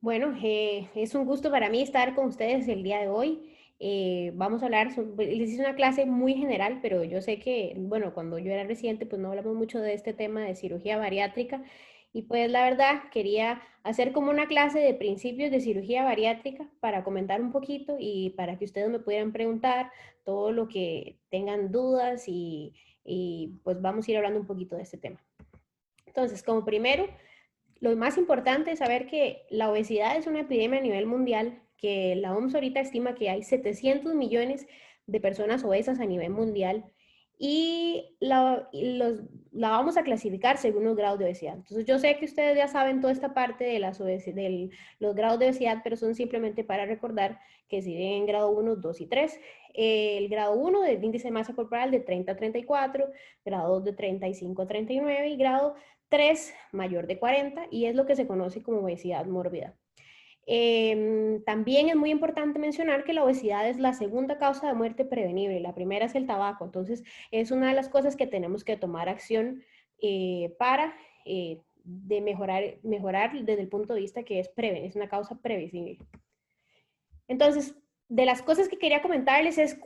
Bueno, es un gusto para mí estar con ustedes el día de hoy. Vamos a hablar, les hice una clase muy general, pero yo sé que, bueno, cuando yo era residente, pues no hablamos mucho de este tema de cirugía bariátrica. Y pues la verdad, quería hacer como una clase de principios de cirugía bariátrica para comentar un poquito y para que ustedes me pudieran preguntar todo lo que tengan dudas y pues vamos a ir hablando un poquito de este tema. Entonces, como primero, lo más importante es saber que la obesidad es una epidemia a nivel mundial, que la OMS ahorita estima que hay 700 millones de personas obesas a nivel mundial y la vamos a clasificar según los grados de obesidad. Entonces yo sé que ustedes ya saben toda esta parte de los grados de obesidad, pero son simplemente para recordar que si ven en grado 1, 2 y 3, el grado 1 del índice de masa corporal de 30 a 34, grado 2 de 35 a 39 y grado 3 mayor de 40 y es lo que se conoce como obesidad mórbida. También es muy importante mencionar que la obesidad es la segunda causa de muerte prevenible, la primera es el tabaco, entonces es una de las cosas que tenemos que tomar acción para de mejorar desde el punto de vista que es una causa previsible. Entonces, de las cosas que quería comentarles es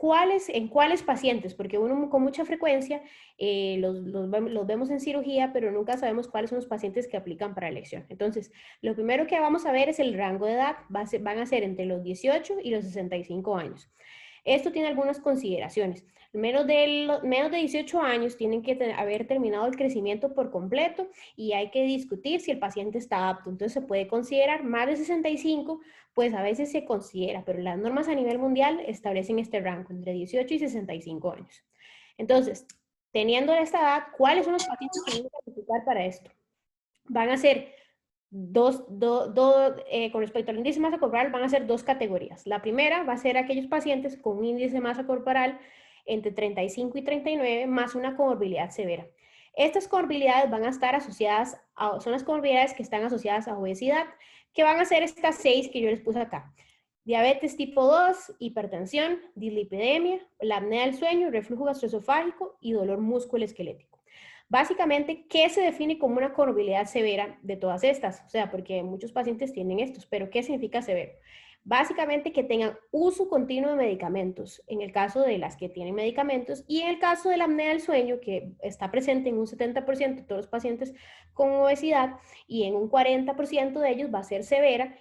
en cuáles pacientes, porque uno con mucha frecuencia los vemos en cirugía, pero nunca sabemos cuáles son los pacientes que aplican para elección. Entonces, lo primero que vamos a ver es el rango de edad, van a ser entre los 18 y los 65 años. Esto tiene algunas consideraciones. Menos de 18 años tienen que haber terminado el crecimiento por completo y hay que discutir si el paciente está apto. Entonces se puede considerar más de 65, pues a veces se considera, pero las normas a nivel mundial establecen este rango entre 18 y 65 años. Entonces, teniendo esta edad, ¿cuáles son los pacientes que deben calificar para esto? Van a ser con respecto al índice de masa corporal, van a ser dos categorías. La primera va a ser aquellos pacientes con un índice de masa corporal entre 35 y 39 más una comorbilidad severa. Estas comorbilidades van a estar son las comorbilidades que están asociadas a obesidad, que van a ser estas 6 que yo les puse acá. Diabetes tipo 2, hipertensión, dislipidemia, la apnea del sueño, reflujo gastroesofágico y dolor musculoesquelético. Básicamente, ¿qué se define como una comorbilidad severa de todas estas? O sea, porque muchos pacientes tienen estos, pero ¿qué significa severo? Básicamente que tengan uso continuo de medicamentos, en el caso de las que tienen medicamentos, y en el caso de la apnea del sueño, que está presente en un 70% de todos los pacientes con obesidad, y en un 40% de ellos va a ser severa,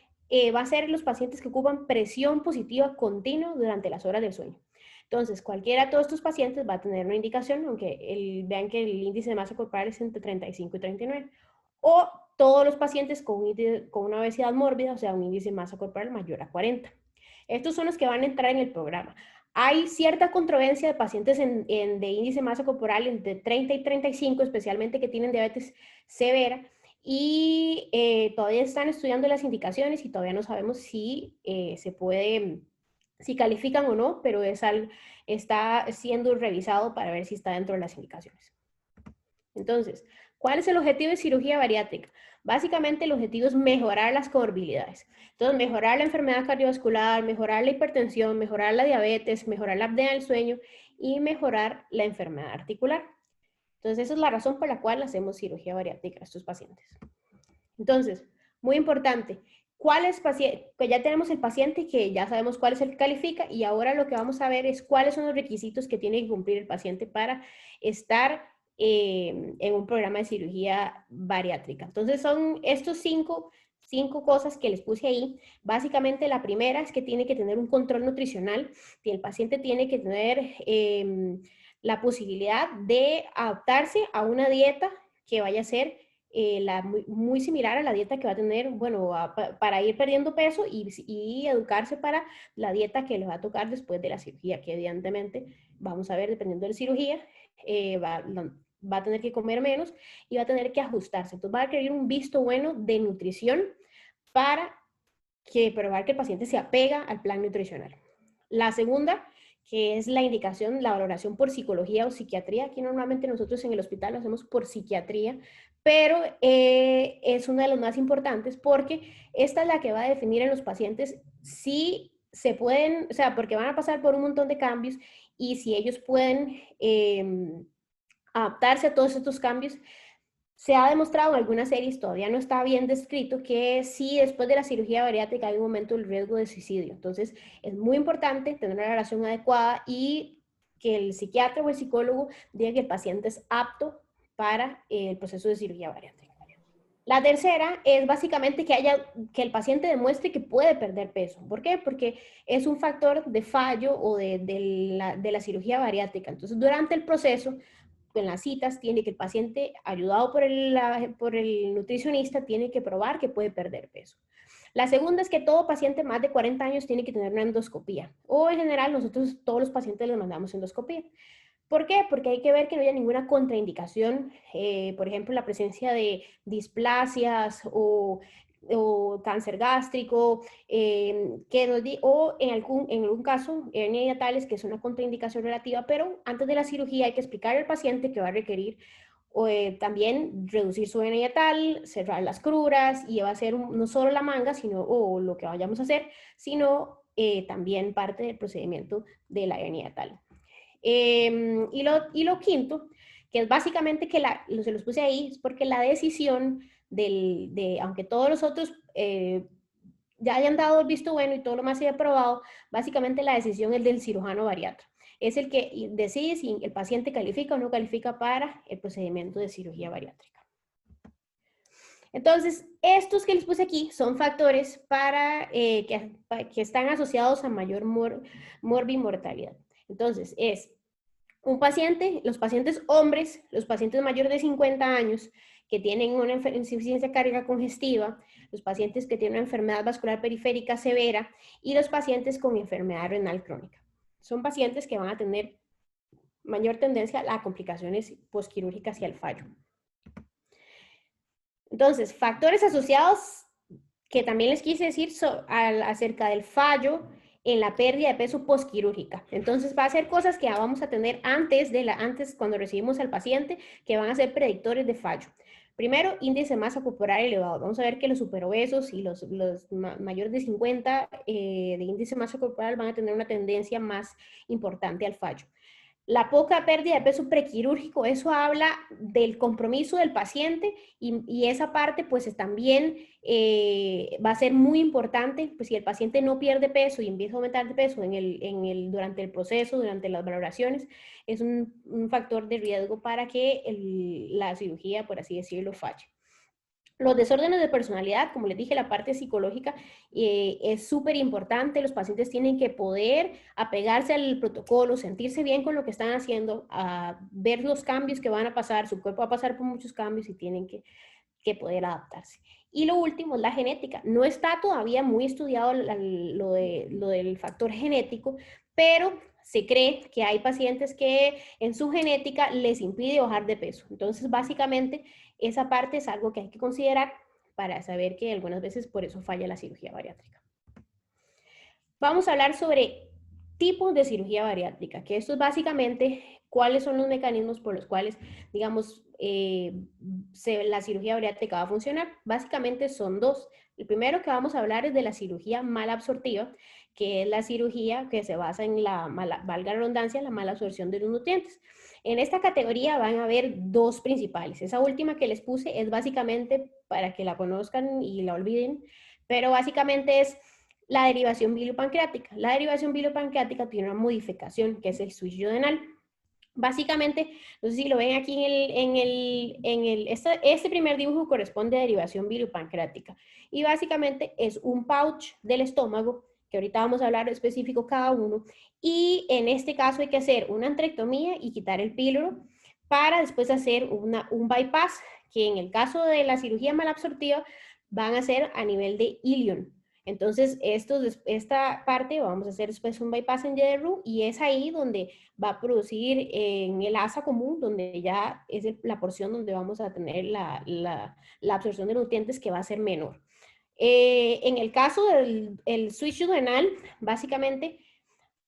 va a ser los pacientes que ocupan presión positiva continua durante las horas del sueño. Entonces, cualquiera de todos estos pacientes va a tener una indicación, aunque vean que el índice de masa corporal es entre 35 y 39. O todos los pacientes con una obesidad mórbida, o sea, un índice de masa corporal mayor a 40. Estos son los que van a entrar en el programa. Hay cierta controversia de pacientes de índice de masa corporal entre 30 y 35, especialmente que tienen diabetes severa, y todavía están estudiando las indicaciones y todavía no sabemos si califican o no, pero está siendo revisado para ver si está dentro de las indicaciones. Entonces, ¿cuál es el objetivo de cirugía bariátrica? Básicamente el objetivo es mejorar las comorbilidades. Entonces, mejorar la enfermedad cardiovascular, mejorar la hipertensión, mejorar la diabetes, mejorar la apnea del sueño y mejorar la enfermedad articular. Entonces, esa es la razón por la cual hacemos cirugía bariátrica a estos pacientes. Entonces, muy importante, pues ya tenemos el paciente que ya sabemos cuál es el que califica y ahora lo que vamos a ver es cuáles son los requisitos que tiene que cumplir el paciente para estar en un programa de cirugía bariátrica. Entonces, son estos cinco cosas que les puse ahí. Básicamente, la primera es que tiene que tener un control nutricional, que el paciente tiene que tener la posibilidad de adaptarse a una dieta que vaya a ser muy similar a la dieta que va a tener, bueno, para ir perdiendo peso y educarse para la dieta que le va a tocar después de la cirugía, que evidentemente vamos a ver, dependiendo de la cirugía, va a tener que comer menos y va a tener que ajustarse. Entonces va a requerir un visto bueno de nutrición para probar que el paciente se apega al plan nutricional. La segunda, que es la indicación, la valoración por psicología o psiquiatría. Aquí normalmente nosotros en el hospital lo hacemos por psiquiatría, pero es una de las más importantes porque esta es la que va a definir en los pacientes si se pueden, o sea, porque van a pasar por un montón de cambios y si ellos pueden adaptarse a todos estos cambios Se ha demostrado en algunas series, todavía no está bien descrito, que sí, después de la cirugía bariátrica hay un aumento del riesgo de suicidio. Entonces, es muy importante tener una relación adecuada y que el psiquiatra o el psicólogo diga que el paciente es apto para el proceso de cirugía bariátrica. La tercera es básicamente que el paciente demuestre que puede perder peso. ¿Por qué? Porque es un factor de fallo o de la cirugía bariátrica. Entonces, durante el proceso, en las citas, tiene que el paciente, ayudado por el nutricionista, tiene que probar que puede perder peso. La segunda es que todo paciente más de 40 años tiene que tener una endoscopía. O en general, nosotros todos los pacientes les mandamos endoscopía. ¿Por qué? Porque hay que ver que no haya ninguna contraindicación, por ejemplo, la presencia de displasias o cáncer gástrico, o en algún caso, hernia hiatales, que es una contraindicación relativa, pero antes de la cirugía hay que explicar al paciente que va a requerir también reducir su hernia hiatal, cerrar las cruras, y va a ser no solo la manga, sino, o lo que vayamos a hacer, sino también parte del procedimiento de la hernia hiatal. Y lo quinto, que es básicamente se los puse ahí, es porque la decisión aunque todos los otros ya hayan dado el visto bueno y todo lo más se haya aprobado, básicamente la decisión es del cirujano bariatra. Es el que decide si el paciente califica o no califica para el procedimiento de cirugía bariátrica. Entonces, estos que les puse aquí son factores que están asociados a mayor morbimortalidad. Entonces, es un paciente, los pacientes hombres, los pacientes mayores de 50 años que tienen una insuficiencia cardíaca congestiva, los pacientes que tienen una enfermedad vascular periférica severa y los pacientes con enfermedad renal crónica. Son pacientes que van a tener mayor tendencia a complicaciones postquirúrgicas y al fallo. Entonces, factores asociados que también les quise decir acerca del fallo en la pérdida de peso postquirúrgica. Entonces, va a ser cosas que vamos a tener antes cuando recibimos al paciente, que van a ser predictores de fallo. Primero, índice de masa corporal elevado. Vamos a ver que los superobesos y los mayores de 50 de índice de masa corporal van a tener una tendencia más importante al fallo. La poca pérdida de peso prequirúrgico, eso habla del compromiso del paciente y esa parte pues también va a ser muy importante, pues si el paciente no pierde peso y empieza a aumentar de peso durante el proceso, durante las valoraciones, es un factor de riesgo para que la cirugía, por así decirlo, falle. Los desórdenes de personalidad, como les dije, la parte psicológica es súper importante. Los pacientes tienen que poder apegarse al protocolo, sentirse bien con lo que están haciendo, ver los cambios que van a pasar. Su cuerpo va a pasar por muchos cambios y tienen que poder adaptarse. Y lo último es la genética. No está todavía muy estudiado lo del factor genético, pero se cree que hay pacientes que en su genética les impide bajar de peso. Entonces, básicamente, esa parte es algo que hay que considerar para saber que algunas veces por eso falla la cirugía bariátrica. Vamos a hablar sobre tipos de cirugía bariátrica, que esto es básicamente cuáles son los mecanismos por los cuales, digamos, la cirugía bariátrica va a funcionar. Básicamente son dos. El primero que vamos a hablar es de la cirugía malabsortiva, que es la cirugía que se basa en valga la redundancia, la mala absorción de los nutrientes. En esta categoría van a haber dos principales. Esa última que les puse es básicamente para que la conozcan y la olviden, pero básicamente es la derivación biliopancreática. La derivación biliopancreática tiene una modificación que es el switch duodenal. Básicamente, no sé si lo ven aquí este primer dibujo corresponde a derivación biliopancreática. Y básicamente es un pouch del estómago, que ahorita vamos a hablar específico cada uno. Y en este caso hay que hacer una antrectomía y quitar el píloro para después hacer un bypass, que en el caso de la cirugía malabsortiva van a ser a nivel de ilion. Entonces, esta parte vamos a hacer después un bypass en YDRU y es ahí donde va a producir en el asa común, donde ya es la porción donde vamos a tener la absorción de nutrientes que va a ser menor. En el caso del switch duodenal, básicamente,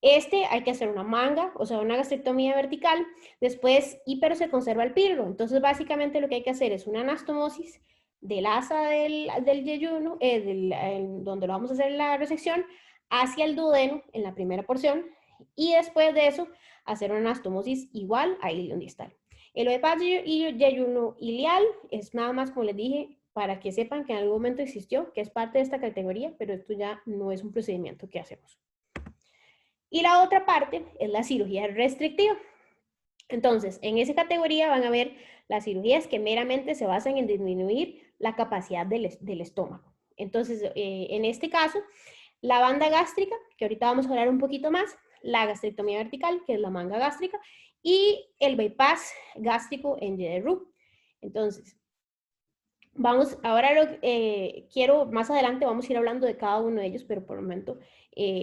hay que hacer una manga, o sea, una gastrectomía vertical, después, pero se conserva el píloro. Entonces, básicamente lo que hay que hacer es una anastomosis del asa del yeyuno, donde lo vamos a hacer la resección, hacia el duodeno en la primera porción, y después de eso, hacer una anastomosis igual a ilion distal. El bypass y yeyuno ileal es nada más, como les dije, para que sepan que en algún momento existió, que es parte de esta categoría, pero esto ya no es un procedimiento que hacemos. Y la otra parte es la cirugía restrictiva. Entonces, en esa categoría van a ver las cirugías que meramente se basan en disminuir la capacidad del estómago. Entonces, en este caso, la banda gástrica, que ahorita vamos a hablar un poquito más, la gastrectomía vertical, que es la manga gástrica, y el bypass gástrico en YDRU. Entonces, vamos, ahora quiero, más adelante vamos a ir hablando de cada uno de ellos, pero por el momento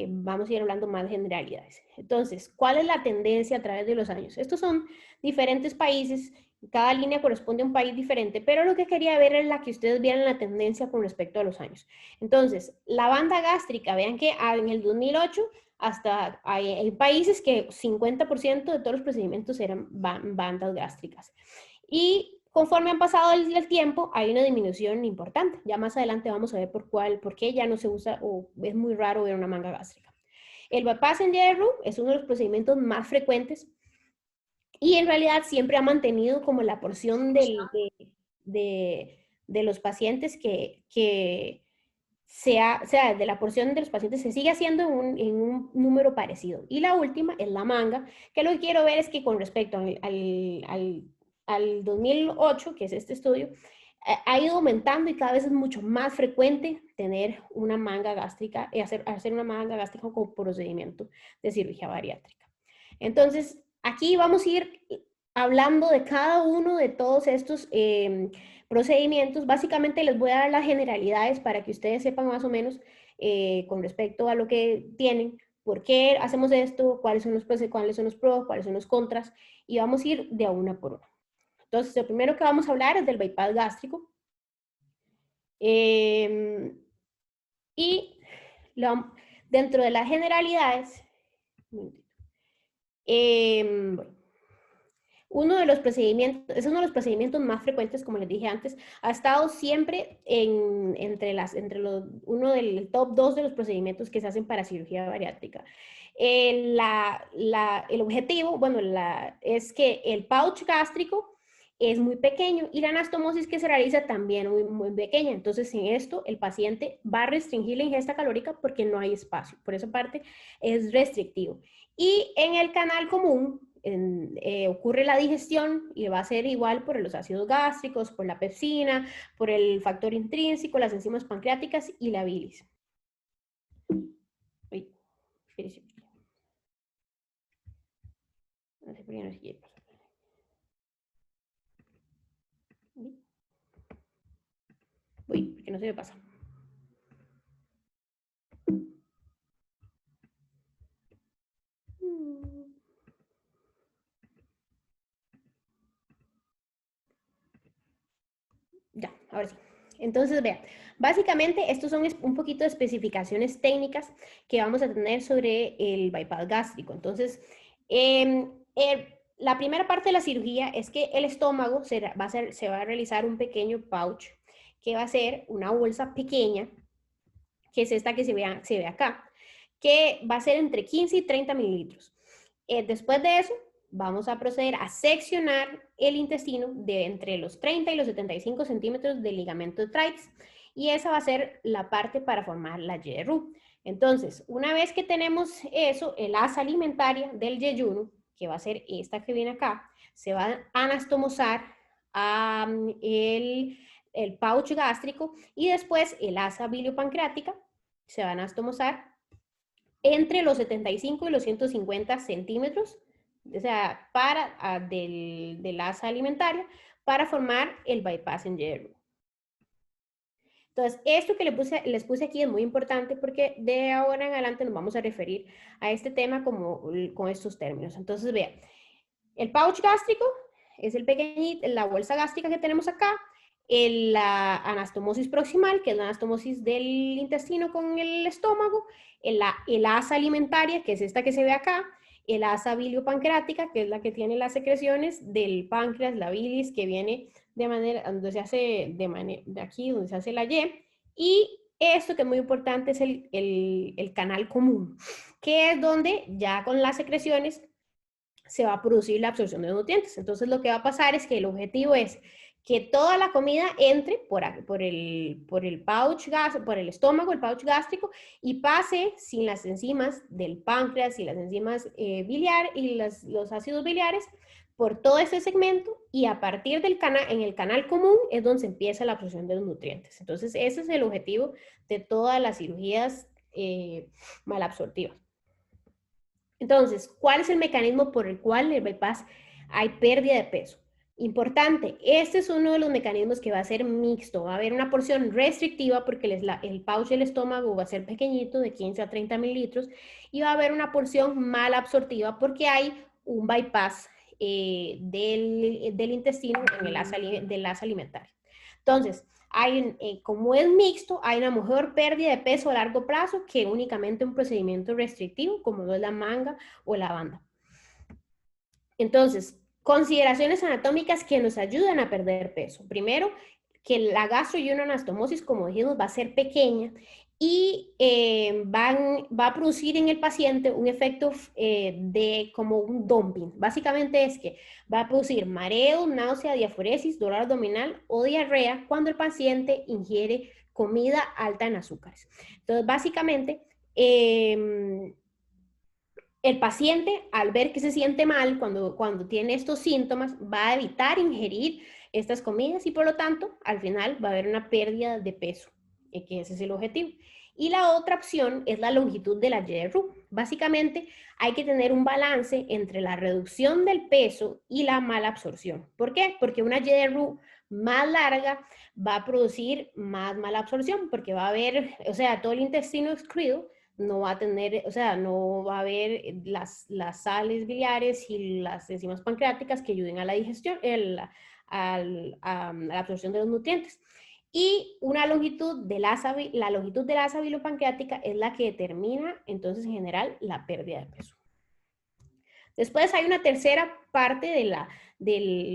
vamos a ir hablando más de generalidades. Entonces, ¿cuál es la tendencia a través de los años? Estos son diferentes países, cada línea corresponde a un país diferente, pero lo que quería ver es la que ustedes vieran la tendencia con respecto a los años. Entonces, la banda gástrica, vean que en el 2008 hasta hay países que 50% de todos los procedimientos eran bandas gástricas. Y conforme han pasado el tiempo, hay una disminución importante. Ya más adelante vamos a ver por qué ya no se usa o es muy raro ver una manga gástrica. El bypass en YDRU es uno de los procedimientos más frecuentes y en realidad siempre ha mantenido como la porción de los pacientes de la porción de los pacientes se sigue haciendo en un número parecido. Y la última es la manga, que lo que quiero ver es que con respecto al 2008, que es este estudio, ha ido aumentando y cada vez es mucho más frecuente tener una manga gástrica, hacer una manga gástrica como procedimiento de cirugía bariátrica. Entonces, aquí vamos a ir hablando de cada uno de todos estos procedimientos. Básicamente les voy a dar las generalidades para que ustedes sepan más o menos con respecto a lo que tienen, por qué hacemos esto, cuáles son los pros, cuáles son los contras, y vamos a ir de una por una. Entonces, lo primero que vamos a hablar es del bypass gástrico. Y dentro de las generalidades, uno de los procedimientos, es uno de los procedimientos más frecuentes, como les dije antes, ha estado siempre uno del top 2 de los procedimientos que se hacen para cirugía bariátrica. El objetivo, bueno, es que el pouch gástrico es muy pequeño y la anastomosis que se realiza también muy, muy pequeña. Entonces, en esto, el paciente va a restringir la ingesta calórica porque no hay espacio. Por esa parte, es restrictivo. Y en el canal común, ocurre la digestión y va a ser igual por los ácidos gástricos, por la pepsina, por el factor intrínseco, las enzimas pancreáticas y la bilis. Uy, no sé por qué no se quiere pasar. Uy, porque no se me pasa. Ya, ahora sí. Entonces, vean, básicamente estos son un poquito de especificaciones técnicas que vamos a tener sobre el bypass gástrico. Entonces, la primera parte de la cirugía es que el estómago se va a realizar un pequeño pouch, que va a ser una bolsa pequeña, que es esta que se ve acá, que va a ser entre 15 y 30 mililitros. Después de eso, vamos a proceder a seccionar el intestino de entre los 30 y los 75 centímetros del ligamento de Treitz, y esa va a ser la parte para formar la YDRU. Entonces, una vez que tenemos eso, el asa alimentaria del yeyuno, que va a ser esta que viene acá, se va a anastomosar el pouch gástrico y después el asa biliopancreática se va a anastomosar entre los 75 y los 150 centímetros, o sea, del asa alimentaria, para formar el bypass en YDRU. Entonces, esto que les puse aquí es muy importante porque de ahora en adelante nos vamos a referir a este tema con estos términos. Entonces, vean, el pouch gástrico es el pequeñito, la bolsa gástrica que tenemos acá, la anastomosis proximal, que es la anastomosis del intestino con el estómago, el asa alimentaria, que es esta que se ve acá, el asa biliopancreática, que es la que tiene las secreciones del páncreas, la bilis, que viene de manera, donde se hace de aquí, donde se hace la y esto que es muy importante es el canal común, que es donde ya con las secreciones se va a producir la absorción de nutrientes. Entonces lo que va a pasar es que el objetivo es que toda la comida entre por el pouch gas, por el estómago, el pouch gástrico, y pase sin las enzimas del páncreas y las enzimas biliar y los ácidos biliares por todo ese segmento, y a partir del canal, en el canal común es donde se empieza la absorción de los nutrientes. Entonces ese es el objetivo de todas las cirugías malabsortivas. Entonces, ¿cuál es el mecanismo por el cual en el bypass hay pérdida de peso? Importante, este es uno de los mecanismos que va a ser mixto. Va a haber una porción restrictiva porque el pouch del estómago va a ser pequeñito, de 15 a 30 mililitros, y va a haber una porción mal absortiva porque hay un bypass del intestino en el asa alimentaria. Entonces, como es mixto, hay una mejor pérdida de peso a largo plazo que únicamente un procedimiento restrictivo, como lo es la manga o la banda. Entonces, consideraciones anatómicas que nos ayudan a perder peso. Primero, que la gastroionoanastomosis, como dijimos, va a ser pequeña y va a producir en el paciente un efecto de como un dumping. Básicamente es que va a producir mareo, náusea, diaforesis, dolor abdominal o diarrea cuando el paciente ingiere comida alta en azúcares. Entonces, básicamente, el paciente, al ver que se siente mal cuando tiene estos síntomas, va a evitar ingerir estas comidas y por lo tanto, al final va a haber una pérdida de peso, que ese es el objetivo. Y la otra opción es la longitud de la Y de Roux. Básicamente, hay que tener un balance entre la reducción del peso y la mala absorción. ¿Por qué? Porque una Y de Roux más larga va a producir más mala absorción, porque va a haber, o sea, todo el intestino excluido, no va a tener, o sea, no va a haber las sales biliares y las enzimas pancreáticas que ayuden a la digestión, a la absorción de los nutrientes. Y una longitud de la longitud de la asa bilopancreática es la que determina, entonces, en general, la pérdida de peso. Después hay una tercera parte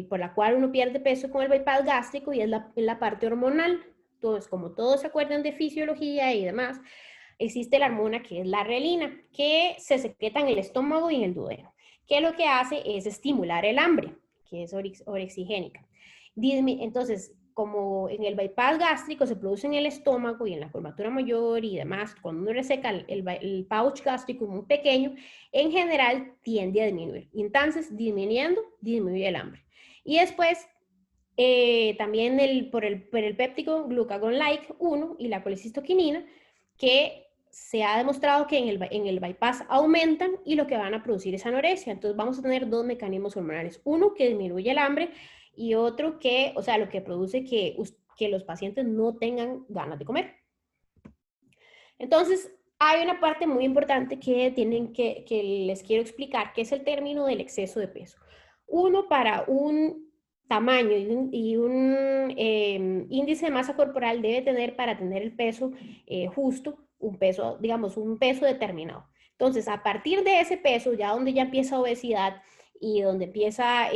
por la cual uno pierde peso con el bypass gástrico y es la parte hormonal. Entonces, como todos se acuerdan de fisiología y demás, existe la hormona que es la relina, que se secreta en el estómago y en el duodeno, que lo que hace es estimular el hambre, que es orexigénica. Entonces, como en el bypass gástrico se produce en el estómago y en la curvatura mayor y demás, cuando uno reseca el pouch gástrico muy pequeño, en general tiende a disminuir. Entonces, disminuye el hambre. Y después, también por el péptido glucagon-like 1 y la colecistoquinina, que se ha demostrado que en el bypass aumentan y lo que van a producir es anorexia. Entonces vamos a tener dos mecanismos hormonales. Uno que disminuye el hambre y otro que, o sea, lo que produce que los pacientes no tengan ganas de comer. Entonces, hay una parte muy importante que les quiero explicar, que es el término del exceso de peso. Uno, para un tamaño y un índice de masa corporal debe tener, para tener el peso justo, un peso, digamos, un peso determinado. Entonces, a partir de ese peso, ya donde ya empieza obesidad y donde empieza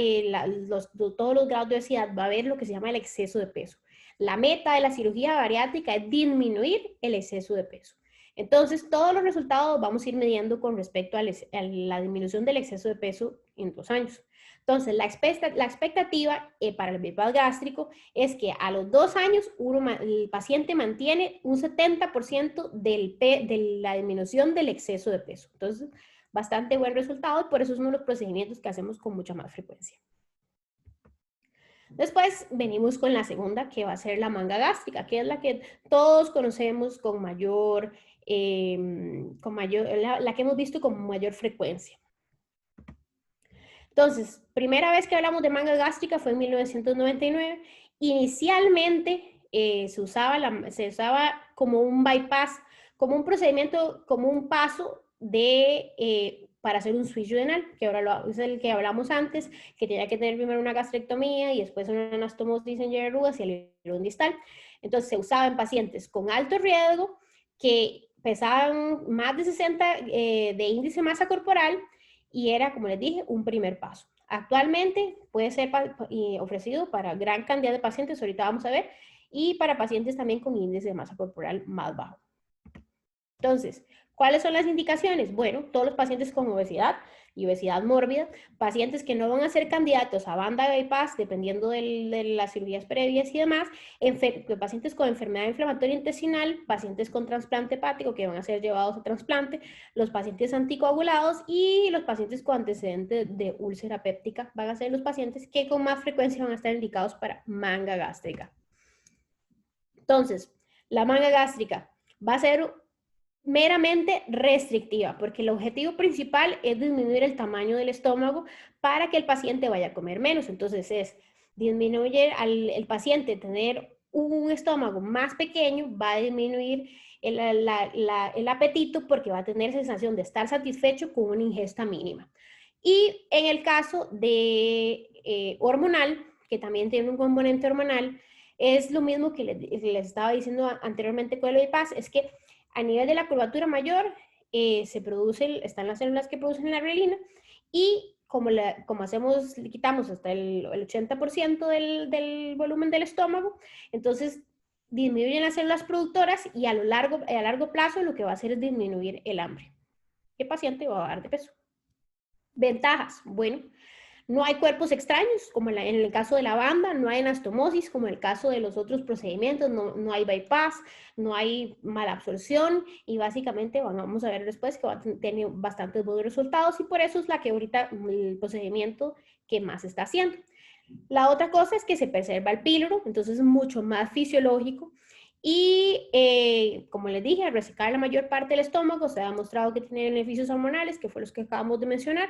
todos los grados de obesidad, va a haber lo que se llama el exceso de peso. La meta de la cirugía bariátrica es disminuir el exceso de peso. Entonces, todos los resultados vamos a ir midiendo con respecto a la disminución del exceso de peso en 2 años. Entonces, la expectativa para el bypass gástrico es que a los 2 años el paciente mantiene un 70% de la disminución del exceso de peso. Entonces, bastante buen resultado y por eso es uno de los procedimientos que hacemos con mucha más frecuencia. Después venimos con la segunda, que va a ser la manga gástrica, que es la que todos conocemos con mayor, la que hemos visto con mayor frecuencia. Entonces, primera vez que hablamos de manga gástrica fue en 1999. Inicialmente se usaba como un bypass, como un procedimiento, como un paso para hacer un switch duodenal, que ahora es el que hablamos antes, que tenía que tener primero una gastrectomía y después una anastomosis en Y hacia el hilón distal. Entonces se usaba en pacientes con alto riesgo que pesaban más de 60 de índice de masa corporal y era, como les dije, un primer paso. Actualmente puede ser ofrecido para gran cantidad de pacientes, ahorita vamos a ver, y para pacientes también con índice de masa corporal más bajo. Entonces, ¿cuáles son las indicaciones? Bueno, todos los pacientes con obesidad y obesidad mórbida, pacientes que no van a ser candidatos a banda bypass, dependiendo de las cirugías previas y demás, pacientes con enfermedad inflamatoria intestinal, pacientes con trasplante hepático que van a ser llevados a trasplante, los pacientes anticoagulados y los pacientes con antecedentes de úlcera péptica van a ser los pacientes que con más frecuencia van a estar indicados para manga gástrica. Entonces, la manga gástrica va a ser meramente restrictiva, porque el objetivo principal es disminuir el tamaño del estómago para que el paciente vaya a comer menos. Entonces es disminuir al paciente tener un estómago más pequeño, va a disminuir el apetito porque va a tener sensación de estar satisfecho con una ingesta mínima. Y en el caso de hormonal, que también tiene un componente hormonal, es lo mismo que les estaba diciendo anteriormente con el bypass, es que a nivel de la curvatura mayor, están las células que producen la grelina y como le quitamos hasta el 80% del volumen del estómago, entonces disminuyen las células productoras y a largo plazo lo que va a hacer es disminuir el hambre. El paciente va a bajar de peso. Ventajas, bueno, no hay cuerpos extraños, como en el caso de la banda, no hay anastomosis, como en el caso de los otros procedimientos, no hay bypass, no hay mala absorción y básicamente vamos a ver después que va a tener bastantes buenos resultados y por eso es la que ahorita el procedimiento que más se está haciendo. La otra cosa es que se preserva el píloro, entonces es mucho más fisiológico. Y como les dije, al resecar la mayor parte del estómago se ha demostrado que tiene beneficios hormonales, que fue los que acabamos de mencionar,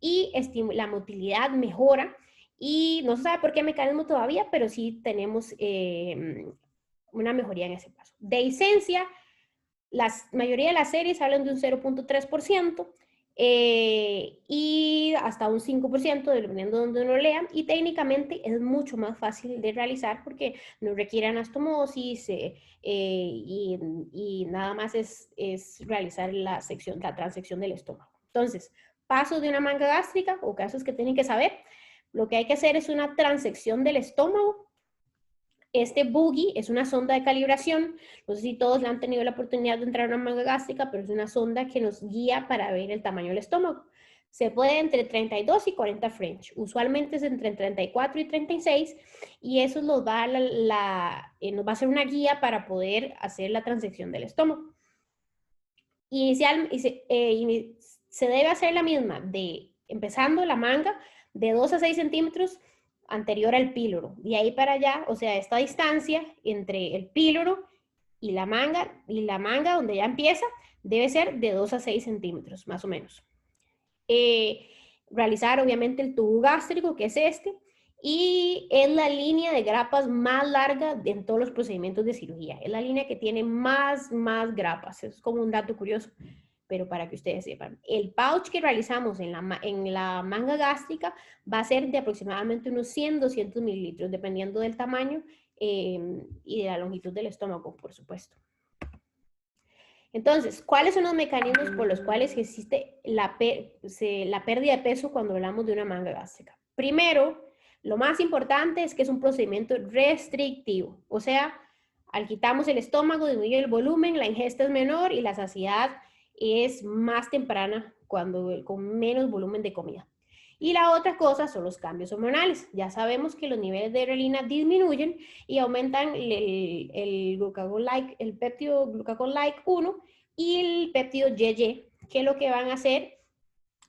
y la motilidad mejora. Y no se sabe por qué mecanismo todavía, pero sí tenemos una mejoría en ese caso. De esencia, la mayoría de las series hablan de un 0.3%. Y hasta un 5%, dependiendo de donde uno lea, y técnicamente es mucho más fácil de realizar porque no requiere anastomosis y nada más es realizar la transección del estómago. Entonces, pasos de una manga gástrica o casos que tienen que saber, lo que hay que hacer es una transección del estómago. Este boogie es una sonda de calibración. No sé si todos han tenido la oportunidad de entrar a una manga gástrica, pero es una sonda que nos guía para ver el tamaño del estómago. Se puede entre 32 y 40 French. Usualmente es entre 34 y 36 y eso nos va nos va a ser una guía para poder hacer la transección del estómago. Se debe hacer la misma empezando la manga de 2 a 6 centímetros anterior al píloro. De ahí para allá, o sea, esta distancia entre el píloro y la manga donde ya empieza, debe ser de 2 a 6 centímetros, más o menos. Realizar obviamente el tubo gástrico, que es este, y es la línea de grapas más larga en todos los procedimientos de cirugía. Es la línea que tiene más grapas. Es como un dato curioso, pero para que ustedes sepan. El pouch que realizamos en la manga gástrica va a ser de aproximadamente unos 100, 200 mililitros, dependiendo del tamaño y de la longitud del estómago, por supuesto. Entonces, ¿cuáles son los mecanismos por los cuales existe la pérdida de peso cuando hablamos de una manga gástrica? Primero, lo más importante es que es un procedimiento restrictivo, o sea, al quitamos el estómago, disminuye el volumen, la ingesta es menor y la saciedad es más temprana con menos volumen de comida. Y la otra cosa son los cambios hormonales. Ya sabemos que los niveles de grelina disminuyen y aumentan el péptido glucagon-like 1 y el péptido YY, que lo que van a hacer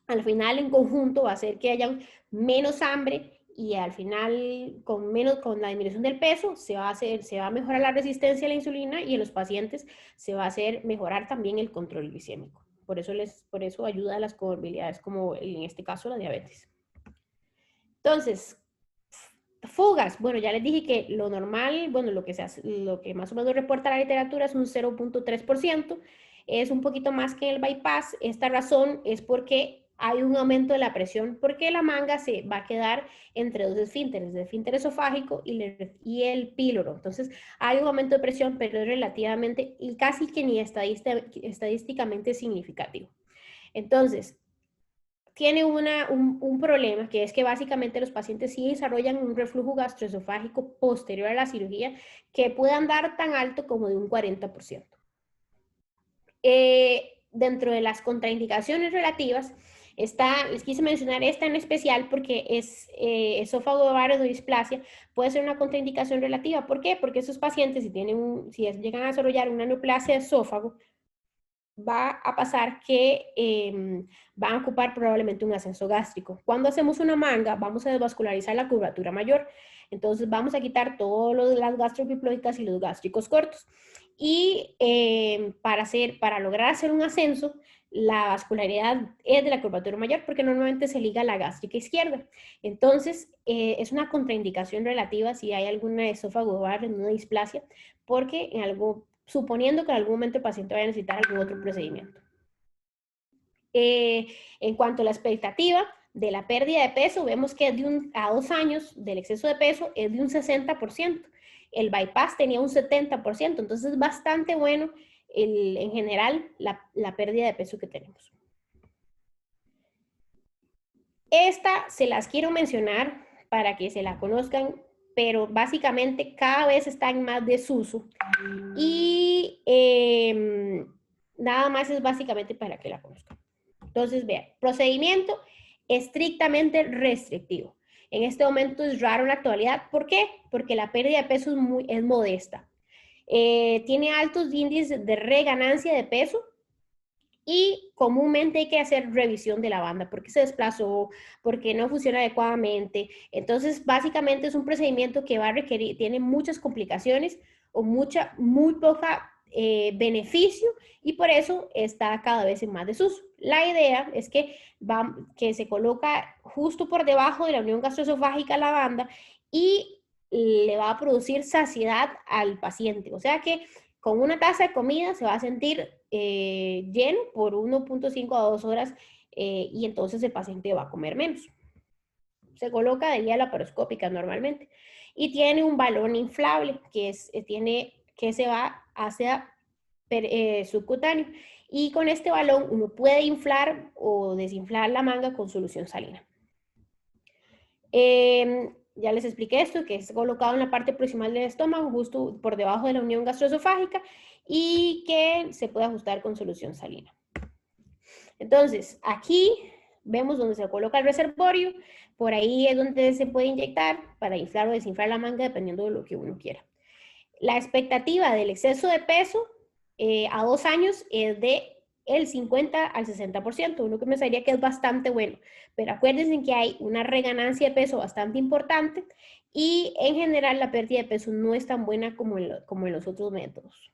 al final en conjunto va a hacer que haya menos hambre y al final con la disminución del peso se va a mejorar la resistencia a la insulina y en los pacientes se va a hacer mejorar también el control glicémico. Por eso ayuda a las comorbilidades como en este caso la diabetes. Entonces, fugas. Bueno, ya les dije que lo normal, bueno, lo que más o menos reporta la literatura es un 0.3%. Es un poquito más que el bypass. Esta razón es porque hay un aumento de la presión, porque la manga se va a quedar entre dos esfínteres, el esfínter esofágico y el píloro. Entonces, hay un aumento de presión, pero es relativamente y casi que ni estadísticamente significativo. Entonces, tiene un problema, que es que básicamente los pacientes sí desarrollan un reflujo gastroesofágico posterior a la cirugía que puede andar tan alto como de un 40%. dentro de las contraindicaciones relativas, les quise mencionar esta en especial porque es esófago ovario de displasia, puede ser una contraindicación relativa. ¿Por qué? Porque esos pacientes, si llegan a desarrollar una neoplasia de esófago, va a pasar que van a ocupar probablemente un ascenso gástrico. Cuando hacemos una manga, vamos a desvascularizar la curvatura mayor. Entonces vamos a quitar todas las gastroepiplóicas y los gástricos cortos. Y para lograr hacer un ascenso, la vascularidad es de la curvatura mayor porque normalmente se liga a la gástrica izquierda. Entonces, es una contraindicación relativa si hay alguna esófago ovario en una displasia, porque suponiendo que en algún momento el paciente vaya a necesitar algún otro procedimiento. En cuanto a la expectativa de la pérdida de peso, vemos que a 2 años del exceso de peso es de un 60%. El bypass tenía un 70%, entonces es bastante bueno en general la pérdida de peso que tenemos. Esta se las quiero mencionar para que se la conozcan, pero básicamente cada vez está en más desuso y nada más es básicamente para que la conozcan. Entonces, vean, procedimiento estrictamente restrictivo. En este momento es raro en la actualidad. ¿Por qué? Porque la pérdida de peso es modesta. Tiene altos índices de reganancia de peso y comúnmente hay que hacer revisión de la banda porque se desplazó, porque no funciona adecuadamente. Entonces, básicamente es un procedimiento que va a requerir, tiene muchas complicaciones o muy poca beneficio y por eso está cada vez en más desuso. La idea es que se coloca justo por debajo de la unión gastroesofágica la banda y le va a producir saciedad al paciente. O sea que con una taza de comida se va a sentir lleno por 1.5 a 2 horas y entonces el paciente va a comer menos. Se coloca de guía laparoscópica normalmente y tiene un balón inflable que se va hacia subcutáneo y con este balón uno puede inflar o desinflar la manga con solución salina. Ya les expliqué esto, que es colocado en la parte proximal del estómago, justo por debajo de la unión gastroesofágica y que se puede ajustar con solución salina. Entonces, aquí vemos donde se coloca el reservorio, por ahí es donde se puede inyectar para inflar o desinflar la manga dependiendo de lo que uno quiera. La expectativa del exceso de peso a 2 años es de el 50 al 60%, uno que me pensaría que es bastante bueno, pero acuérdense que hay una reganancia de peso bastante importante y en general la pérdida de peso no es tan buena como en los otros métodos.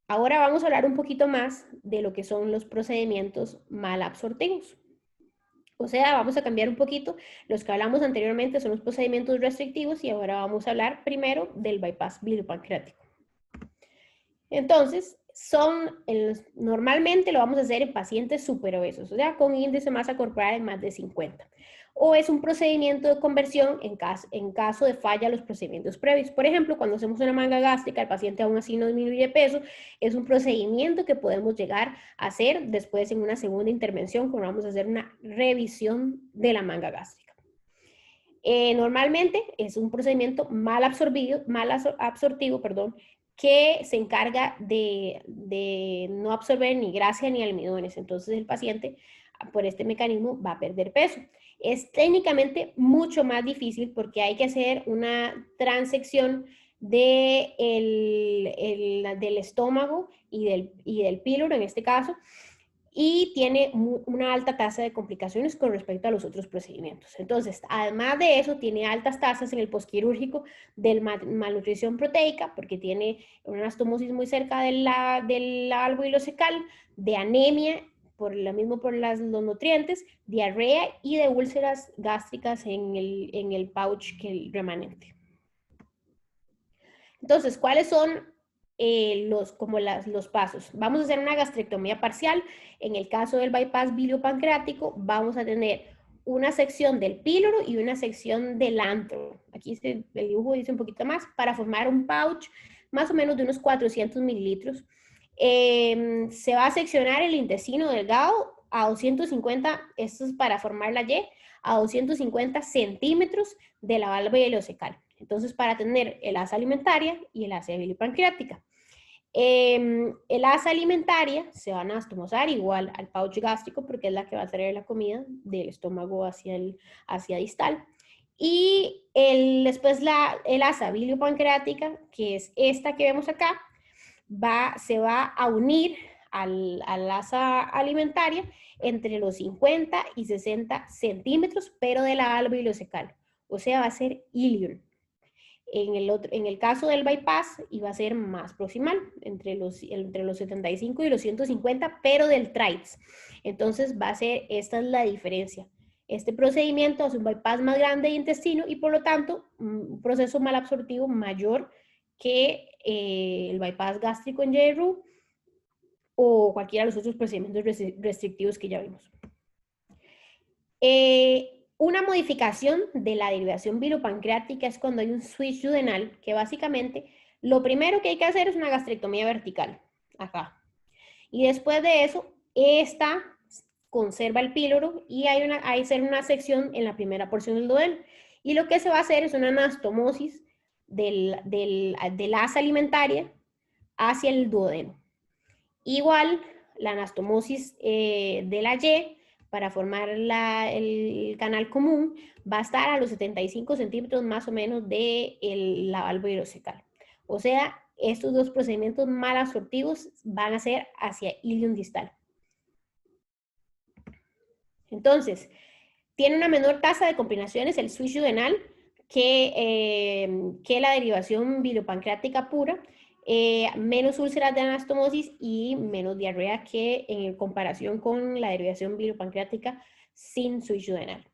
Ahora vamos a hablar un poquito más de lo que son los procedimientos malabsortivos. O sea, vamos a cambiar un poquito. Los que hablamos anteriormente son los procedimientos restrictivos y ahora vamos a hablar primero del bypass biliopancreático. Entonces, normalmente lo vamos a hacer en pacientes superobesos, o sea, con índice de masa corporal de más de 50. O es un procedimiento de conversión en caso de falla a los procedimientos previos. Por ejemplo, cuando hacemos una manga gástrica, el paciente aún así no disminuye peso, es un procedimiento que podemos llegar a hacer después en una segunda intervención, cuando vamos a hacer una revisión de la manga gástrica. Normalmente es un procedimiento mal absortivo, que se encarga de no absorber ni grasa ni almidones. Entonces el paciente por este mecanismo va a perder peso. Es técnicamente mucho más difícil porque hay que hacer una transección del estómago y del píloro en este caso, y tiene una alta tasa de complicaciones con respecto a los otros procedimientos. Entonces, además de eso, tiene altas tasas en el posquirúrgico de malnutrición proteica, porque tiene una anastomosis muy cerca del algo ileocecal, de anemia, por los nutrientes, diarrea y de úlceras gástricas en el pouch remanente. Entonces, ¿cuáles son los pasos? Vamos a hacer una gastrectomía parcial. En el caso del bypass biliopancreático, vamos a tener una sección del píloro y una sección del antro. Aquí el dibujo dice un poquito más, para formar un pouch más o menos de unos 400 mililitros. Se va a seccionar el intestino delgado a 250, esto es para formar la Y, a 250 centímetros de la válvula ileocecal. Entonces, para tener el asa alimentaria y el asa biliopancreática. El asa alimentaria se va a anastomosar igual al pouch gástrico porque es la que va a traer la comida del estómago hacia distal. Y después el asa biliopancreática, que es esta que vemos acá, se va a unir al asa alimentaria entre los 50 y 60 centímetros, pero de la alva ileocecal. O sea, va a ser ilion. En el caso del bypass iba a ser más proximal, entre los 75 y los 150, pero del TRITES. Entonces esta es la diferencia. Este procedimiento hace un bypass más grande de intestino y por lo tanto un proceso malabsortivo mayor que el bypass gástrico en JRU o cualquiera de los otros procedimientos restrictivos que ya vimos. Una modificación de la derivación biliopancreática es cuando hay un switch duodenal, que básicamente lo primero que hay que hacer es una gastrectomía vertical, acá. Y después de eso, esta conserva el píloro y hay una sección en la primera porción del duodeno. Y lo que se va a hacer es una anastomosis del asa alimentaria hacia el duodeno. Igual, la anastomosis de la Y para formar el canal común va a estar a los 75 centímetros más o menos de la válvula ileocecal. O sea, estos dos procedimientos mal absortivos van a ser hacia ilion distal. Entonces, tiene una menor tasa de complicaciones el switch duodenal que la derivación biliopancreática pura, menos úlceras de anastomosis y menos diarrea que en comparación con la derivación biliopancreática sin switch duodenal.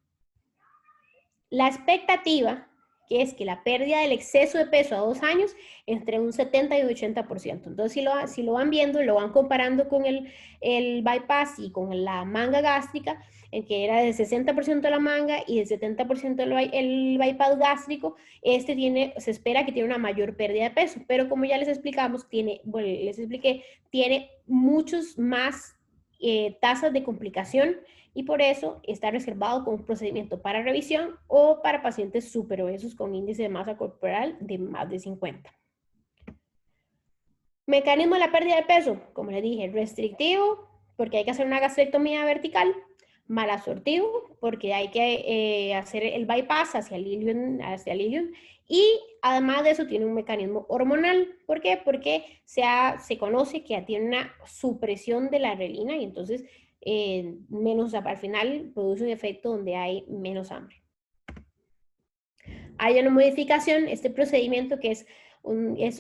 La expectativa, que es que la pérdida del exceso de peso a 2 años entre un 70 y un 80%. Entonces, si lo van viendo, lo van comparando con el bypass y con la manga gástrica, en que era del 60% de la manga y del 70% el bypass gástrico, se espera que tiene una mayor pérdida de peso, pero como ya les explicamos, tiene muchos más tasas de complicación y por eso está reservado como un procedimiento para revisión o para pacientes superobesos con índice de masa corporal de más de 50. Mecanismo de la pérdida de peso, como les dije, restrictivo, porque hay que hacer una gastrectomía vertical, malabsortivo, porque hay que hacer el bypass hacia el ilion, y además de eso tiene un mecanismo hormonal. ¿Por qué? Porque se conoce que tiene una supresión de la relina y entonces al final produce un efecto donde hay menos hambre. Hay una modificación, este procedimiento que es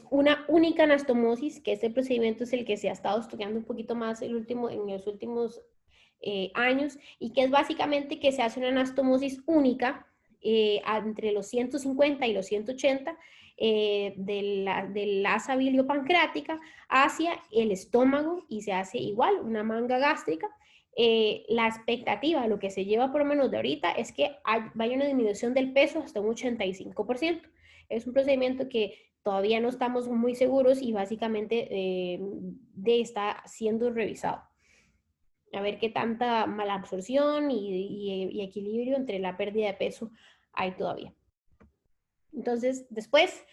una única anastomosis, que este procedimiento es el que se ha estado estudiando un poquito más en los últimos años, y que es básicamente que se hace una anastomosis única entre los 150 y los 180 del asa biliopancreática hacia el estómago y se hace igual una manga gástrica. La expectativa, lo que se lleva por lo menos de ahorita, es que vaya una disminución del peso hasta un 85%. Es un procedimiento que todavía no estamos muy seguros y básicamente está siendo revisado. A ver qué tanta malabsorción y equilibrio entre la pérdida de peso hay todavía. Entonces, después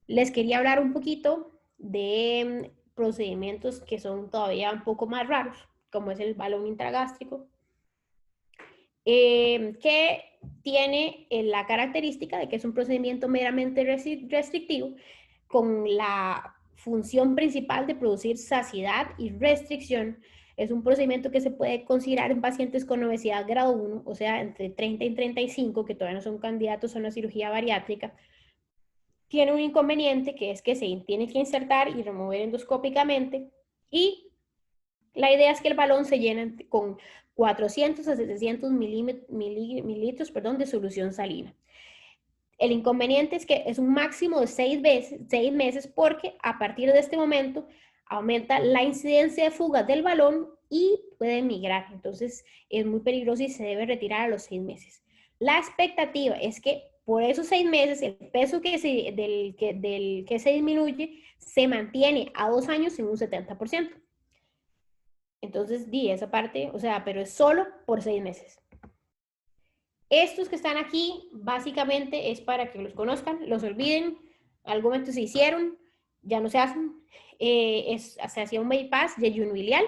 les quería hablar un poquito de procedimientos que son todavía un poco más raros, como es el balón intragástrico, que tiene la característica de que es un procedimiento meramente restrictivo con la función principal de producir saciedad y restricción. Es un procedimiento que se puede considerar en pacientes con obesidad grado 1, o sea, entre 30 y 35, que todavía no son candidatos a una cirugía bariátrica. Tiene un inconveniente que es que se tiene que insertar y remover endoscópicamente, y la idea es que el balón se llena con 400 a 700 mililitros de solución salina. El inconveniente es que es un máximo de 6 meses porque a partir de este momento aumenta la incidencia de fugas del balón y puede migrar. Entonces es muy peligroso y se debe retirar a los 6 meses. La expectativa es que por esos 6 meses el peso que se disminuye se mantiene a 2 años en un 70%. Entonces di esa parte, o sea, pero es solo por 6 meses. Estos que están aquí, básicamente es para que los conozcan, los olviden, algún momento se hicieron, ya no se hacen. Se hacía un bypass yeyunoilial,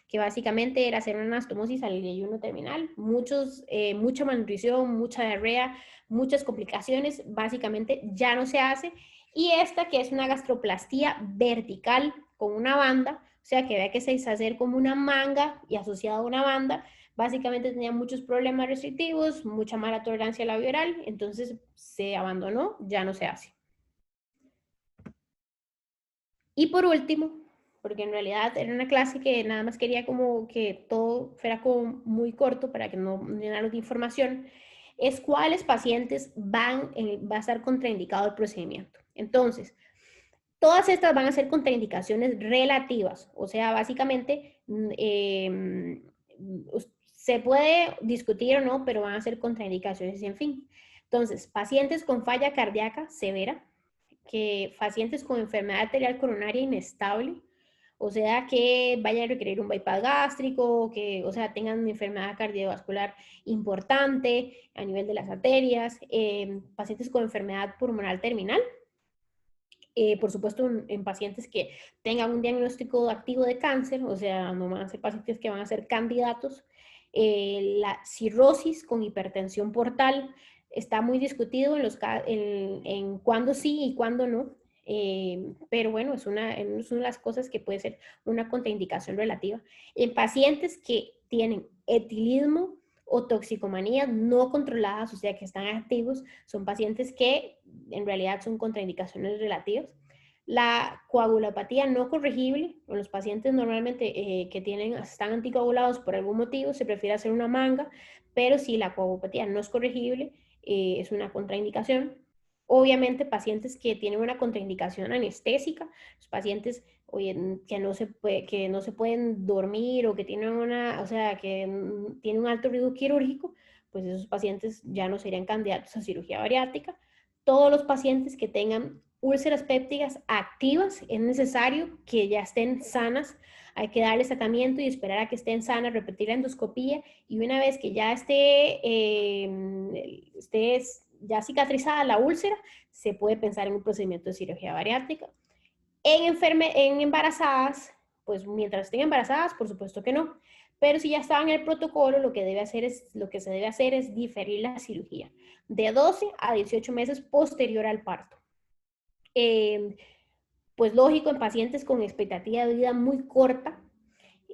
que básicamente era hacer una anastomosis al yeyuno terminal. Mucha malnutrición, mucha diarrea, muchas complicaciones, básicamente ya no se hace. Y esta que es una gastroplastía vertical con una banda, o sea que vea que se hizo hacer como una manga y asociado a una banda, básicamente tenía muchos problemas restrictivos, mucha mala tolerancia a la oral, entonces se abandonó, ya no se hace. Y por último, porque en realidad era una clase que nada más quería como que todo fuera como muy corto para que no llenara de información, es cuáles pacientes va a estar contraindicado el procedimiento. Entonces, todas estas van a ser contraindicaciones relativas, o sea, básicamente se puede discutir o no, pero van a ser contraindicaciones en fin. Entonces, pacientes con falla cardíaca severa, que pacientes con enfermedad arterial coronaria inestable, o sea, que vayan a requerir un bypass gástrico, que, o sea, tengan una enfermedad cardiovascular importante a nivel de las arterias, pacientes con enfermedad pulmonar terminal, por supuesto, en pacientes que tengan un diagnóstico activo de cáncer, o sea, no van a ser pacientes que van a ser candidatos. La cirrosis con hipertensión portal está muy discutido en cuándo sí y cuándo no, pero bueno, es una de las cosas que puede ser una contraindicación relativa. En pacientes que tienen etilismo o toxicomanías no controladas, o sea, que están activos, son pacientes que en realidad son contraindicaciones relativas. La coagulopatía no corregible, en los pacientes normalmente están anticoagulados por algún motivo, se prefiere hacer una manga, pero si la coagulopatía no es corregible, es una contraindicación. Obviamente, pacientes que tienen una contraindicación anestésica, los pacientes que no se pueden dormir o que tienen o sea, que tienen un alto riesgo quirúrgico, pues esos pacientes ya no serían candidatos a cirugía bariátrica. Todos los pacientes que tengan úlceras pépticas activas, es necesario que ya estén sanas, hay que darles tratamiento y esperar a que estén sanas, repetir la endoscopía y una vez que ya esté ya cicatrizada la úlcera, se puede pensar en un procedimiento de cirugía bariátrica. En embarazadas, pues mientras estén embarazadas, por supuesto que no. Pero si ya estaba en el protocolo, lo que se debe hacer es diferir la cirugía de 12 a 18 meses posterior al parto. Pues lógico, en pacientes con expectativa de vida muy corta,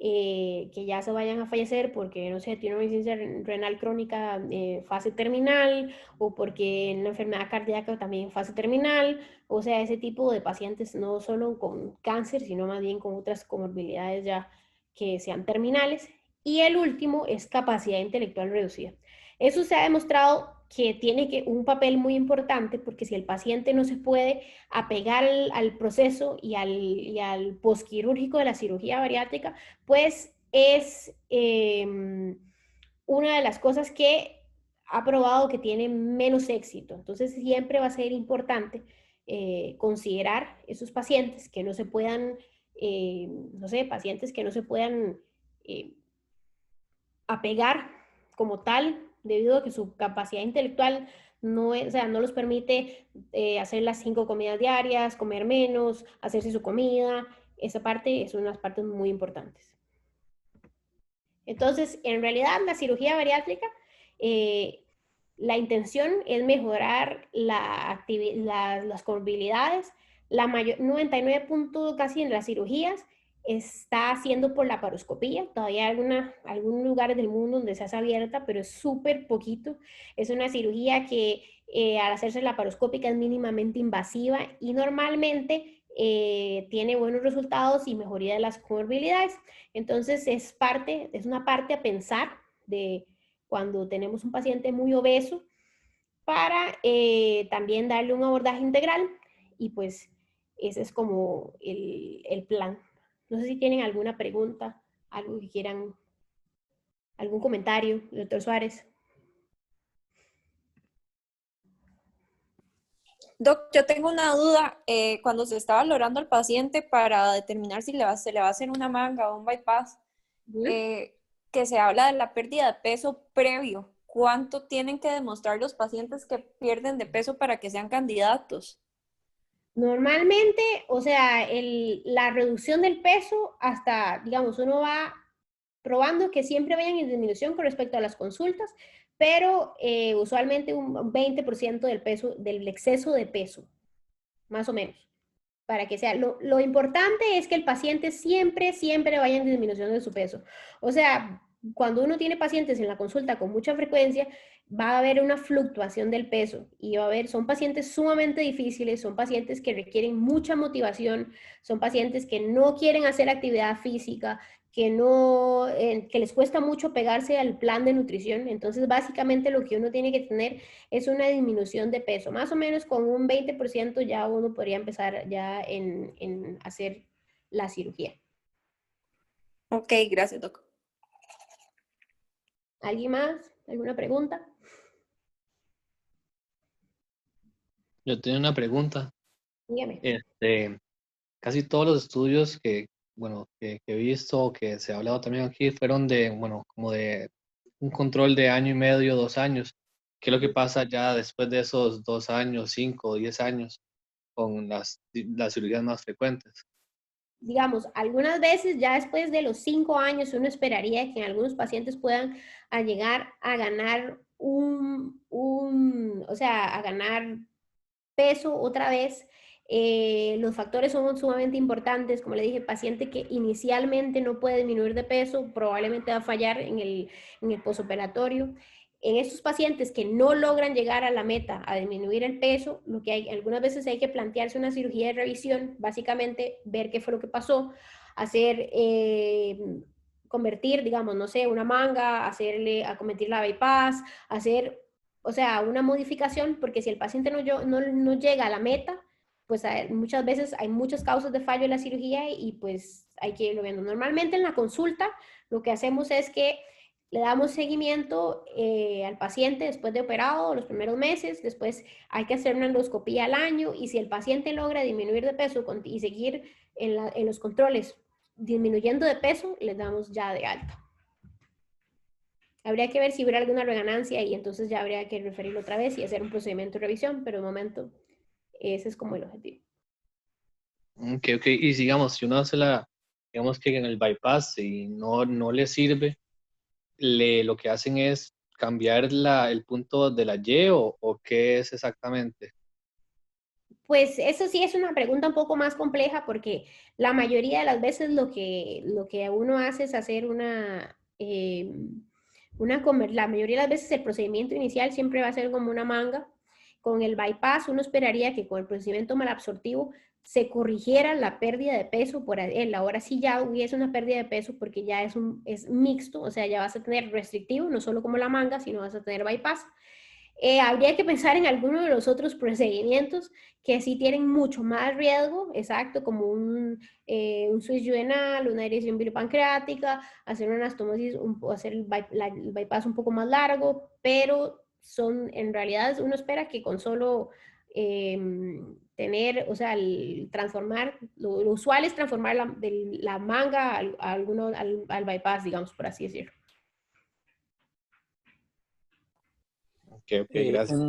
que ya se vayan a fallecer porque, no sé, tiene una insuficiencia renal crónica fase terminal o porque una enfermedad cardíaca también fase terminal, o sea, ese tipo de pacientes no solo con cáncer, sino más bien con otras comorbilidades ya que sean terminales. Y el último es capacidad intelectual reducida. Eso se ha demostrado que tiene un papel muy importante porque si el paciente no se puede apegar al proceso y al posquirúrgico de la cirugía bariátrica, pues es una de las cosas que ha probado que tiene menos éxito. Entonces siempre va a ser importante considerar esos pacientes que no se puedan, no sé, pacientes que no se puedan eh, apegar como tal, debido a que su capacidad intelectual o sea, no los permite hacer las 5 comidas diarias, comer menos, hacerse su comida. Esa parte es una de las partes muy importantes. Entonces, en realidad, la cirugía bariátrica, eh, la intención es mejorar las comorbilidades. La mayor, 99 puntos casi en las cirugías está haciendo por la laparoscopía. Todavía hay algunos lugares del mundo donde se hace abierta, pero es súper poquito. Es una cirugía que al hacerse laparoscópica es mínimamente invasiva y normalmente tiene buenos resultados y mejoría de las comorbilidades. Entonces es una parte a pensar de cuando tenemos un paciente muy obeso para también darle un abordaje integral y pues ese es como el plan. No sé si tienen alguna pregunta, algo que quieran, algún comentario, doctor Suárez. Doc, yo tengo una duda. Cuando se está valorando al paciente para determinar si se le va a hacer una manga o un bypass, eh, que se habla de la pérdida de peso previo. ¿Cuánto tienen que demostrar los pacientes que pierden de peso para que sean candidatos? Normalmente, o sea, la reducción del peso hasta, digamos, uno va probando que siempre vayan en disminución con respecto a las consultas, pero usualmente un 20% del peso, del exceso de peso, más o menos, para que sea. Lo importante es que el paciente siempre, siempre vaya en disminución de su peso. O sea, cuando uno tiene pacientes en la consulta con mucha frecuencia, va a haber una fluctuación del peso y va a haber, son pacientes sumamente difíciles, son pacientes que requieren mucha motivación, son pacientes que no quieren hacer actividad física, que no, que les cuesta mucho pegarse al plan de nutrición. Entonces, básicamente lo que uno tiene que tener es una disminución de peso. Más o menos con un 20% ya uno podría empezar ya en hacer la cirugía. Ok, gracias, doctor. ¿Alguien más? ¿Alguna pregunta? Yo tenía una pregunta. Dígame. Casi todos los estudios bueno, que he visto, que se ha hablado también aquí, fueron bueno, como de un control de año y medio, 2 años. ¿Qué es lo que pasa ya después de esos 2 años, 5 o 10 años con las cirugías más frecuentes? Digamos, algunas veces ya después de los 5 años uno esperaría que algunos pacientes puedan llegar a ganar o sea, a ganar peso otra vez. Los factores son sumamente importantes, como le dije, paciente que inicialmente no puede disminuir de peso, probablemente va a fallar en el posoperatorio. En estos pacientes que no logran llegar a la meta, a disminuir el peso, lo que hay, algunas veces hay que plantearse una cirugía de revisión, básicamente ver qué fue lo que pasó, hacer, convertir, digamos, no sé, una manga, a convertir la bypass, hacer, o sea, una modificación, porque si el paciente no llega a la meta, pues muchas veces hay muchas causas de fallo en la cirugía y pues hay que irlo viendo. Normalmente en la consulta lo que hacemos es que le damos seguimiento al paciente después de operado, los primeros meses, después hay que hacer una endoscopía al año y si el paciente logra disminuir de peso y seguir en los controles disminuyendo de peso, les damos ya de alta. Habría que ver si hubiera alguna reganancia y entonces ya habría que referirlo otra vez y hacer un procedimiento de revisión, pero de momento ese es como el objetivo. Ok, ok. Y digamos, si uno hace digamos que en el bypass y no le sirve, lo que hacen es cambiar el punto de la Y o qué es exactamente. Pues eso sí es una pregunta un poco más compleja porque la mayoría de las veces lo que uno hace es hacer la mayoría de las veces el procedimiento inicial siempre va a ser como una manga. Con el bypass uno esperaría que con el procedimiento malabsortivo se corrigiera la pérdida de peso por él. Ahora sí ya hubiese una pérdida de peso porque ya es mixto, o sea, ya vas a tener restrictivo, no solo como la manga, sino vas a tener bypass. Habría que pensar en alguno de los otros procedimientos que sí tienen mucho más riesgo, exacto, como un switch duodenal, una dirección bilipancreática, hacer una anastomosis, hacer el bypass un poco más largo, pero en realidad uno espera que con solo tener, o sea, transformar, lo usual es transformar la manga al bypass, digamos, por así decirlo. Ok, ok, gracias.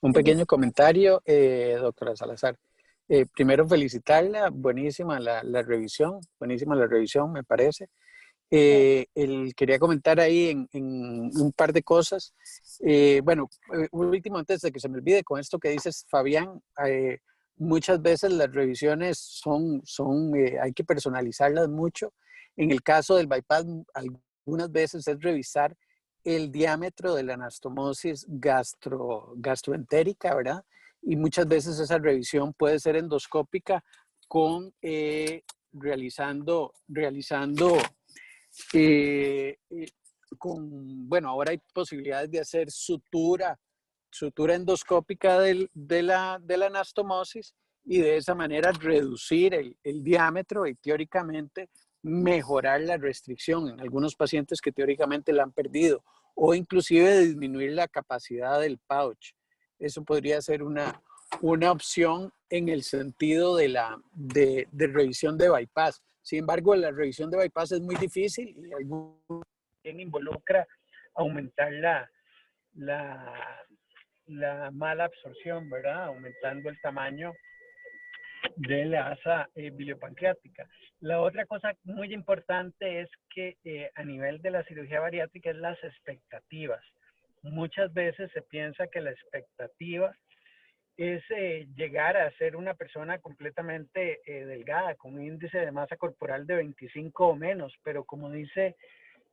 Un pequeño comentario, doctora Salazar. Primero felicitarla, buenísima la revisión, buenísima la revisión, me parece. Quería comentar ahí en un par de cosas. Bueno, último, antes de que se me olvide, con esto que dices, Fabián, muchas veces las revisiones hay que personalizarlas mucho. En el caso del bypass, algunas veces es revisar el diámetro de la anastomosis gastroentérica, ¿verdad? Y muchas veces esa revisión puede ser endoscópica con realizando bueno, ahora hay posibilidades de hacer sutura endoscópica de la anastomosis y de esa manera reducir el diámetro y teóricamente mejorar la restricción en algunos pacientes que teóricamente la han perdido o inclusive disminuir la capacidad del pouch. Eso podría ser una opción en el sentido de revisión de bypass. Sin embargo, la revisión de bypass es muy difícil y también involucra aumentar la mala absorción, ¿verdad? Aumentando el tamaño de la asa biliopancreática. La otra cosa muy importante es que a nivel de la cirugía bariátrica es las expectativas. Muchas veces se piensa que la expectativa es llegar a ser una persona completamente delgada, con un índice de masa corporal de 25 o menos, pero como dice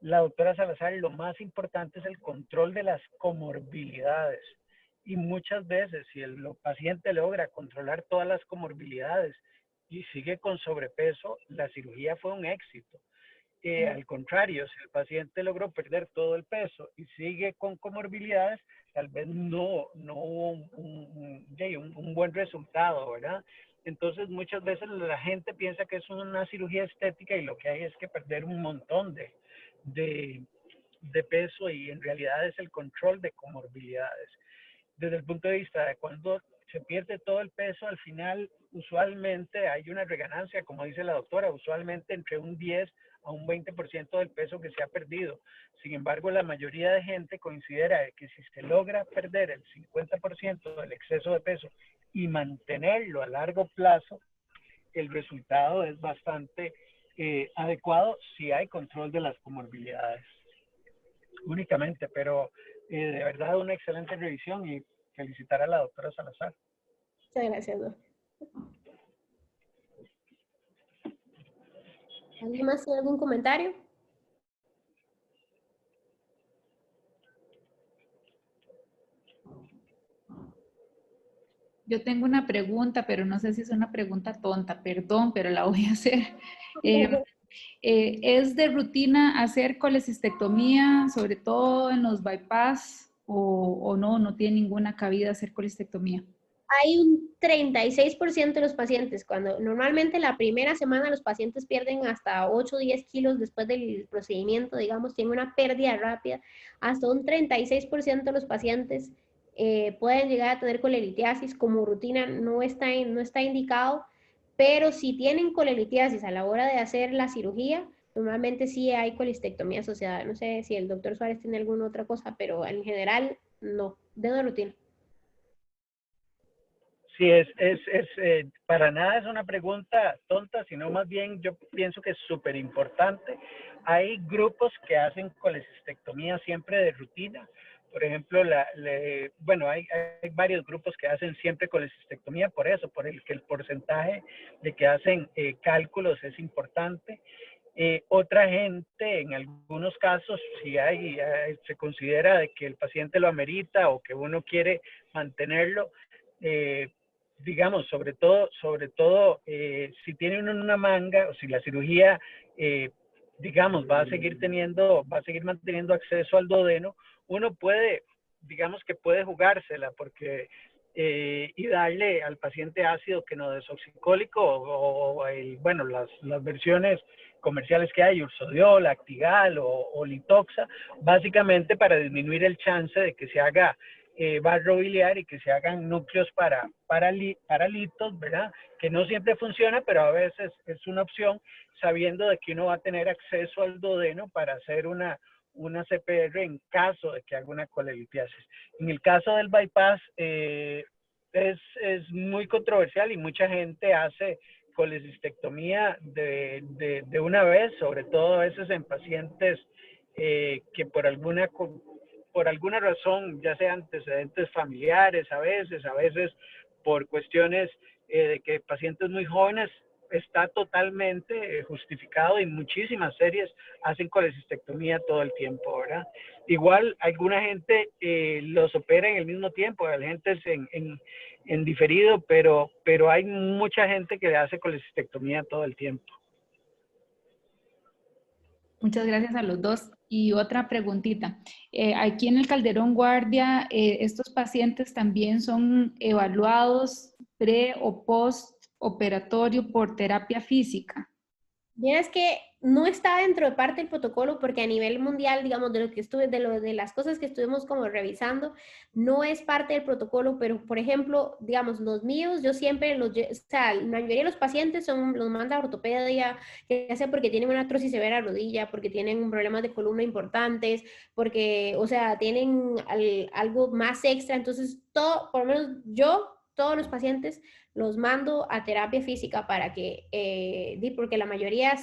la doctora Salazar, lo más importante es el control de las comorbilidades. Y muchas veces, si el paciente logra controlar todas las comorbilidades y sigue con sobrepeso, la cirugía fue un éxito. Al contrario, si el paciente logró perder todo el peso y sigue con comorbilidades, tal vez no hubo un buen resultado, ¿verdad? Entonces, muchas veces la gente piensa que es una cirugía estética y lo que hay es que perder un montón de peso, y en realidad es el control de comorbilidades. Desde el punto de vista de cuando se pierde todo el peso, al final usualmente hay una reganancia, como dice la doctora, usualmente entre un 10 a un 20% del peso que se ha perdido. Sin embargo, la mayoría de gente considera que si se logra perder el 50% del exceso de peso y mantenerlo a largo plazo, el resultado es bastante adecuado si hay control de las comorbilidades únicamente. Pero de verdad una excelente revisión y felicitar a la doctora Salazar. Muchas gracias, doctor. ¿Alguien más tiene algún comentario? Yo tengo una pregunta, pero no sé si es una pregunta tonta, perdón, pero la voy a hacer. ¿Es de rutina hacer colecistectomía, sobre todo en los bypass, o no tiene ninguna cabida hacer colecistectomía? Hay un 36% de los pacientes, cuando normalmente la primera semana los pacientes pierden hasta 8 o 10 kilos después del procedimiento, digamos, tienen una pérdida rápida, hasta un 36% de los pacientes pueden llegar a tener colelitiasis. Como rutina no está indicado, pero si tienen colelitiasis a la hora de hacer la cirugía, normalmente sí hay colistectomía asociada. No sé si el doctor Suárez tiene alguna otra cosa, pero en general no, de una rutina. Sí, para nada es una pregunta tonta, sino más bien yo pienso que es súper importante. Hay grupos que hacen colecistectomía siempre de rutina. Por ejemplo, bueno, hay varios grupos que hacen siempre colecistectomía por eso, por el que el porcentaje de que hacen cálculos es importante. Otra gente, en algunos casos, si se considera de que el paciente lo amerita o que uno quiere mantenerlo, digamos, sobre todo si tiene uno una manga o si la cirugía, digamos, va a seguir manteniendo acceso al duodeno, uno puede, digamos que puede jugársela porque y darle al paciente ácido quenodesoxicólico bueno, las versiones comerciales que hay, Ursodiol, Actigal o Litoxa, básicamente para disminuir el chance de que se haga barro biliar y que se hagan núcleos paralitos, ¿verdad? Que no siempre funciona, pero a veces es una opción, sabiendo de que uno va a tener acceso al duodeno para hacer una CPR en caso de que haga una colelitiasis. En el caso del bypass, es muy controversial y mucha gente hace colecistectomía de una vez, sobre todo a veces en pacientes que por alguna razón, ya sea antecedentes familiares, a veces por cuestiones de que pacientes muy jóvenes, está totalmente justificado y muchísimas series hacen colecistectomía todo el tiempo, ¿verdad? Igual alguna gente los opera en el mismo tiempo, hay gente en diferido, pero hay mucha gente que le hace colecistectomía todo el tiempo. Muchas gracias a los dos. Y otra preguntita. Aquí en el Calderón Guardia, ¿estos pacientes también son evaluados pre o post operatorio por terapia física? Bien, es que no está dentro de parte del protocolo porque a nivel mundial, digamos, de las cosas que estuvimos como revisando, no es parte del protocolo, pero por ejemplo, digamos, los míos, yo siempre o sea, la mayoría de los pacientes los manda a ortopedia, ya sea porque tienen una artrosis severa de rodilla, porque tienen problemas de columna importantes, porque, o sea, tienen algo más extra, entonces todo, por lo menos yo todos los pacientes los mando a terapia física para que, porque la mayoría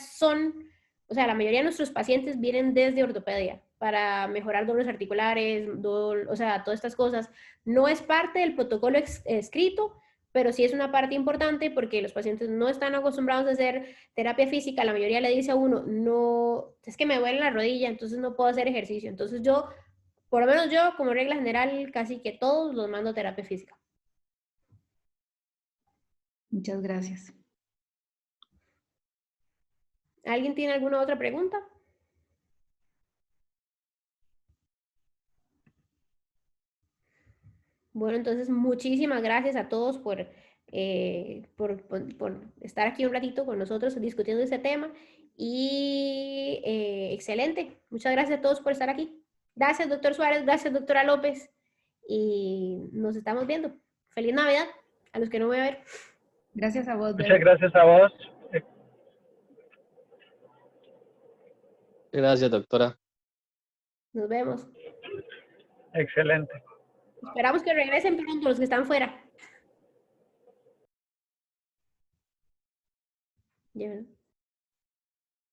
la mayoría de nuestros pacientes vienen desde ortopedia para mejorar dolores articulares, o sea, todas estas cosas. No es parte del protocolo escrito, pero sí es una parte importante porque los pacientes no están acostumbrados a hacer terapia física. La mayoría le dice a uno, no, es que me duele la rodilla, entonces no puedo hacer ejercicio. Entonces yo, por lo menos yo, como regla general, casi que todos los mando a terapia física. Muchas gracias. ¿Alguien tiene alguna otra pregunta? Bueno, entonces muchísimas gracias a todos por estar aquí un ratito con nosotros discutiendo este tema. Y excelente. Muchas gracias a todos por estar aquí. Gracias, doctor Suárez. Gracias, doctora López. Y nos estamos viendo. Feliz Navidad a los que no voy a ver. Gracias a vos. Muchas gracias a vos. Gracias, doctora. Nos vemos. Excelente. Esperamos que regresen pronto los que están fuera. Ya.